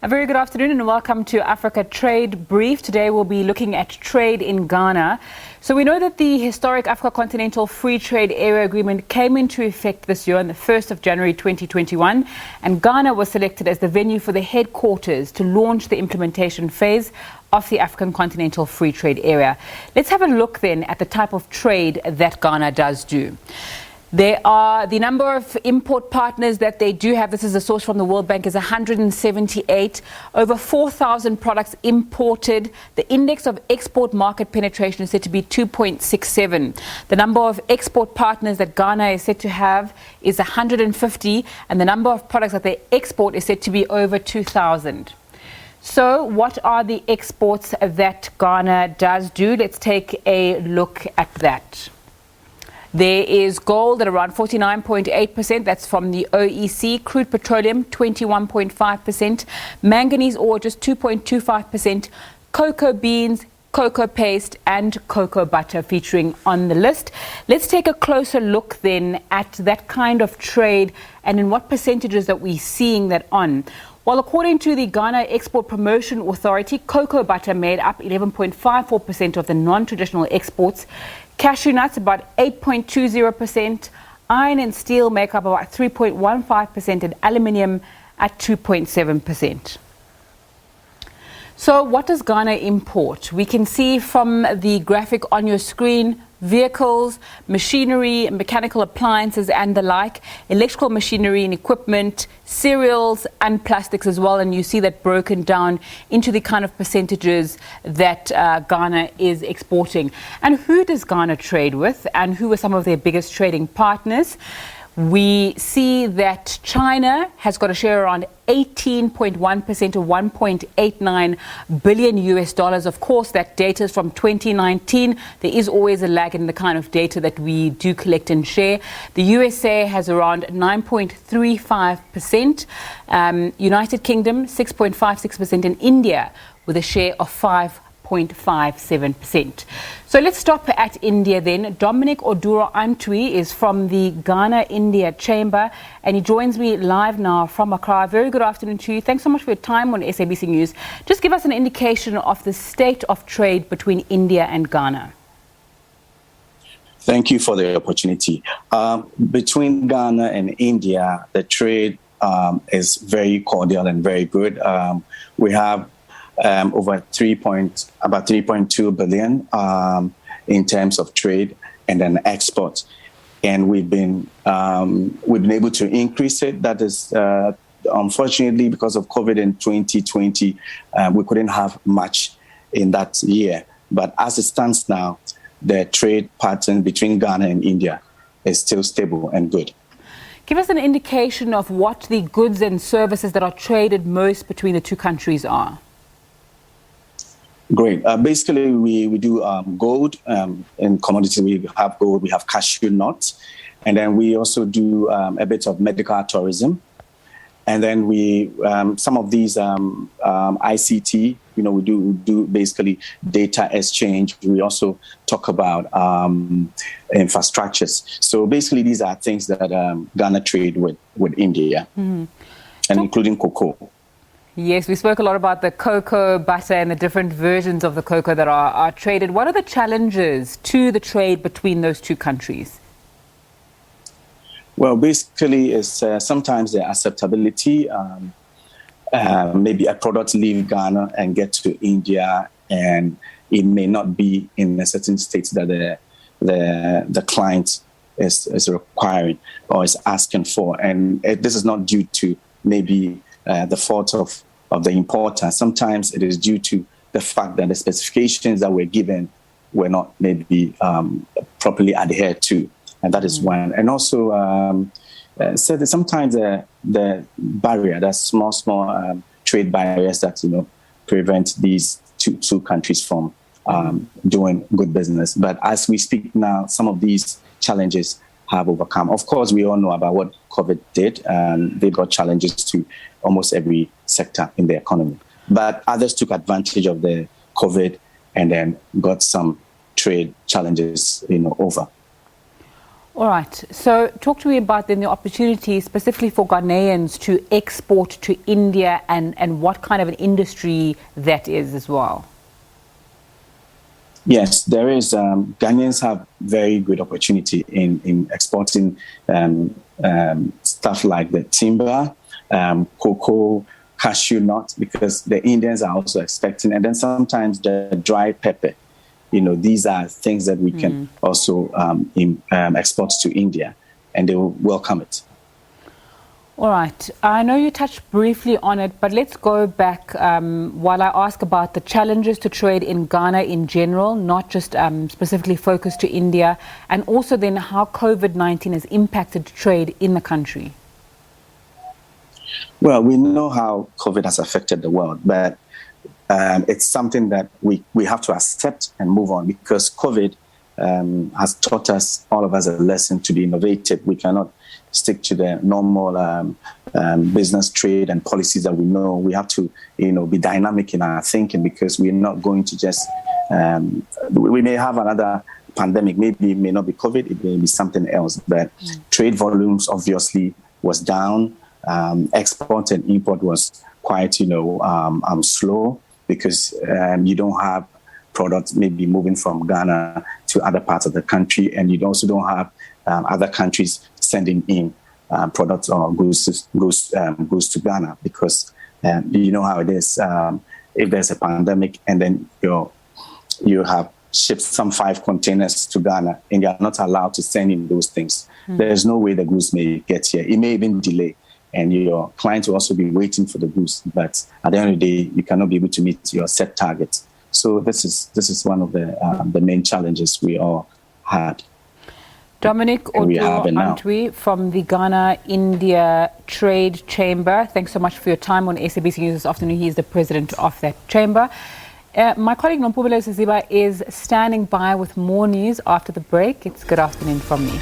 A very good afternoon and welcome to Africa Trade Brief. Today we'll be looking at trade in Ghana. So we know that the historic Africa Continental Free Trade Area Agreement came into effect this year on the 1st of January 2021, and Ghana was selected as the venue for the headquarters to launch the implementation phase of the African Continental Free Trade Area. Let's have a look then at the type of trade that Ghana does do. There are the number of import partners that they do have. This is a source from the World Bank, is 178. Over 4,000 products imported. The index of export market penetration is said to be 2.67. The number of export partners that Ghana is said to have is 150, and the number of products that they export is said to be over 2,000. So what are the exports that Ghana does do? Let's take a look at that. There is gold at around 49.8%. That's from the OEC. Crude petroleum, 21.5%. Manganese ore, just 2.25%. Cocoa beans, cocoa paste and cocoa butter featuring on the list. Let's take a closer look then at that kind of trade and in what percentages that we're seeing that on. Well, according to the Ghana Export Promotion Authority, cocoa butter made up 11.54% of the non-traditional exports. Cashew nuts about 8.20%, iron and steel make up about 3.15%, and aluminium at 2.7%. So what does Ghana import? We can see from the graphic on your screen, vehicles, machinery, mechanical appliances and the like, electrical machinery and equipment, cereals and plastics as well. And you see that broken down into the kind of percentages that Ghana is exporting. And who does Ghana trade with and who are some of their biggest trading partners? We see that China has got a share around 18.1% of $1.89 billion US. Of course, that data is from 2019. There is always a lag in the kind of data that we do collect and share. The USA has around 9.35%, United Kingdom 6.56%, and India with a share of 5.57%. So let's stop at India then. Dominic Oduro-Antwi is from the Ghana-India Chamber and he joins me live now from Accra. Very good afternoon to you. Thanks so much for your time on SABC News. Just give us an indication of the state of trade between India and Ghana. Thank you for the opportunity. Between Ghana and India, the trade is very cordial and very good. We have over about 3.2 billion in terms of trade and then exports, and we've been able to increase it. That is unfortunately because of COVID in 2020, we couldn't have much in that year. But as it stands now, the trade pattern between Ghana and India is still stable and good. Give us an indication of what the goods and services that are traded most between the two countries are. Great. Basically, we do gold. In commodities, we have gold, we have cashew nuts, and then we also do a bit of medical tourism. And then we some of these ICT, we do basically data exchange. We also talk about infrastructures. So basically, these are things that Ghana trade with India, and including cocoa. Yes, we spoke a lot about the cocoa butter and the different versions of the cocoa that are traded. What are the challenges to the trade between those two countries? Well, basically, it's sometimes the acceptability. Maybe a product leave Ghana and get to India, and it may not be in a certain state that the client is requiring or is asking for. And this is not due to maybe the fault of the importer. Sometimes it is due to the fact that the specifications that were given were not maybe properly adhered to, and that is one. And also, so that sometimes the barrier, that small trade barriers that prevent these two countries from doing good business. But as we speak now, some of these challenges have overcome. Of course, we all know about what COVID did. They brought challenges to almost every sector in the economy. But others took advantage of the COVID and then got some trade challenges over. All right. So talk to me about then the opportunity specifically for Ghanaians to export to India and what kind of an industry that is as well. Yes, there is. Ghanaians have very good opportunity in exporting stuff like the timber, cocoa, cashew nut, because the Indians are also expecting, and then sometimes the dry pepper. These are things that we can also export to India, and they will welcome it. All right. I know you touched briefly on it, but let's go back while I ask about the challenges to trade in Ghana in general, not just specifically focused to India, and also then how COVID-19 has impacted trade in the country. Well, we know how COVID has affected the world, but it's something that we have to accept and move on, because COVID has taught us, all of us, a lesson to be innovative. We cannot stick to the normal business, trade, and policies that we know. We have to, be dynamic in our thinking, because we're not going to just. We may have another pandemic. Maybe it may not be COVID. It may be something else. But trade volumes obviously was down. Export and import was quite, slow, because you don't have products maybe moving from Ghana to other parts of the country, and you also don't have other countries sending in products or goods to Ghana, because you know how it is. If there's a pandemic and then you have shipped some 5 containers to Ghana and you're not allowed to send in those things, there's no way the goods may get here. It may even delay, and your client will also be waiting for the goods. But at the end of the day, you cannot be able to meet your set targets. So this is one of the main challenges we all had. Dominic Oduro-Antwi from the Ghana-India Trade Chamber. Thanks so much for your time on SABC News this afternoon. He is the president of that chamber. My colleague Nompubelo Siziba is standing by with more news after the break. It's good afternoon from me.